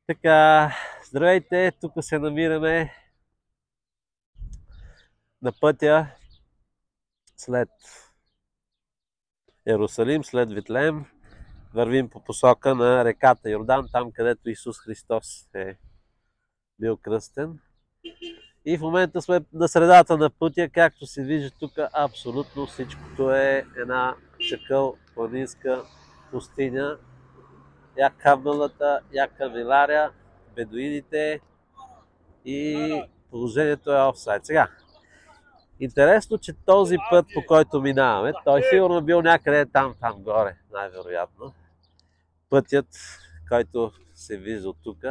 Така, здравейте, тук се намираме на пътя след Иерусалим, след Витлеем. Вървим по посока на реката Йордан, там където Исус Христос е бил кръстен. И в момента сме на средата на пътя, както се вижда тук, абсолютно всичкото е една чакъл планинска пустиня. Я Камналата, я Камиларя, бедуините и положението е офсайд. Сега, интересно, че този път, по който минаваме, той сигурно бил някъде там горе, най-вероятно. Пътят, който се вижда от тук.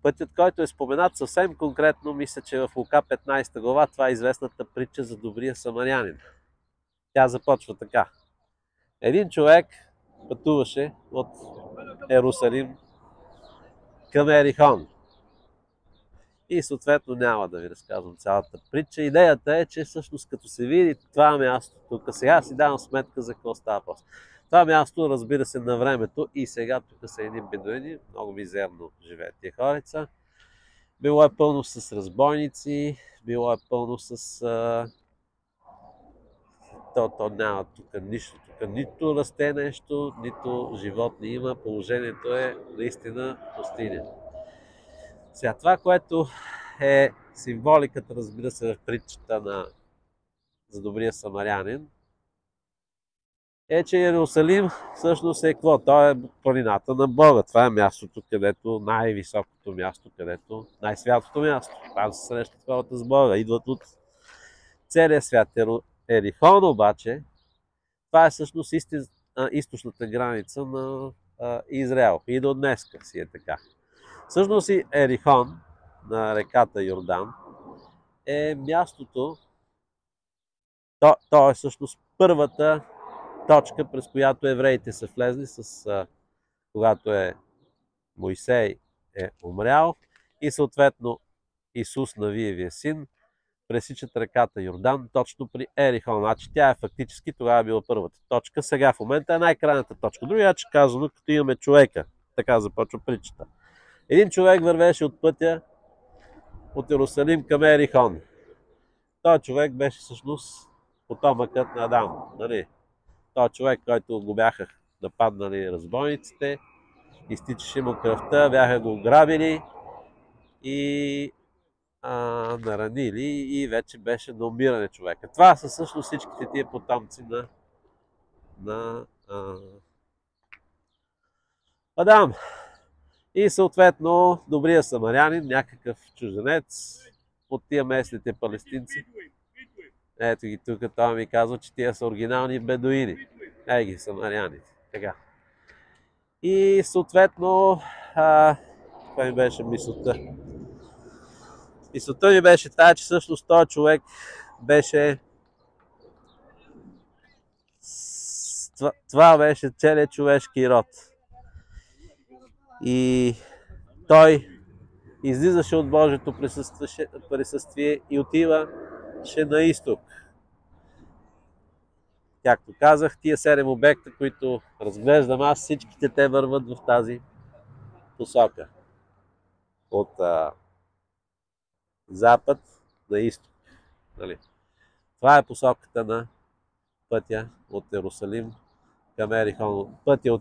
Пътят, който е споменат съвсем конкретно, мисля, че в Лука 15 глава, това е известната притча за добрия самарянин. Тя започва така. Един човек пътуваше от Иерусалим към Ерихон. И съответно няма да ви разказвам цялата притча. Идеята е, че всъщност като се види това място тук, сега си давам сметка за какво става въпрос. Това място, разбира се, на времето и сега тук са едни бедуини, много мизерно живеят тия хорица. Било е пълно с разбойници, било е пълно с... То няма тук нищо, тук нито расте нещо, нито животни има. Положението е наистина пустиня. Сега това, което е символиката, разбира се, в притчата за добрия самарянин, е, че Иерусалим всъщност е какво? Той е планината на Бога. Това е мястото, където най-високото място, където най-святото място. Там се срещат хората с Бога. Идват от целия свят. Ерихон обаче, това е всъщност източната граница на Израел. И до днеска си е така. Всъщност и Ерихон, на реката Йордан, е мястото, то е всъщност първата точка, през която евреите са влезли, когато Моисей е умрял и съответно Исус, Навиевия син, пресичат реката Йордан точно при Ерихон. Значи тя е фактически, тогава била първата точка, сега в момента е най-крайната точка. Другияче казано, като имаме човека, така започва притчата. Един човек вървеше от пътя от Иерусалим към Ерихон. Той човек беше всъщност потомъкът на Адам. Нали? Той човек, който го бяха нападнали разбойниците, изтичаше му кръвта, бяха го ограбили и наранили и вече беше на умиране човека. Това са всъщност всичките тия потомци на Адам. И съответно добрия самарянин, някакъв чужденец от тия местните палестинци. Ето ги тук, това ми казва, че тия са оригинални бедуини. Ей ги, самаряни. Така. И съответно, това ми беше мисълта. Мисълта ми беше тая, че всъщност този човек беше... Това беше целият човешки род. И той излизаше от Божието присъствие и отиваше на изток. Както казах, тия 7 обекта, които разглеждам аз, всичките те върват в тази посока. От запад на изток. Нали? Това е посоката на пътя от Иерусалим към Ерихон. Пътя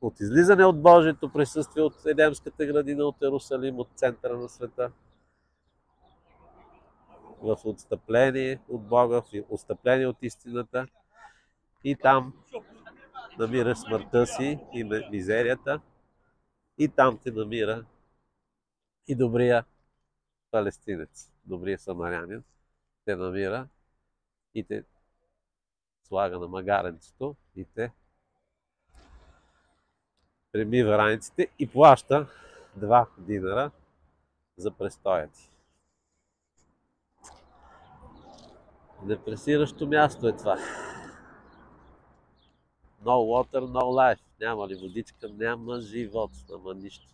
от излизане от Божието присъствие, от Едемската градина, от Иерусалим, от центъра на света, в отстъпление от Бога, в отстъпление от истината. И там намираш смъртта си и мизерията. И там те намира и добрия палестинец, добрия самарянин. Те намира и те слага на магаренцето и те премива раниците и плаща 2 динара за престоя ти. Депресиращо място е това. No water, no life. Няма ли водичка, няма живот, няма нищо.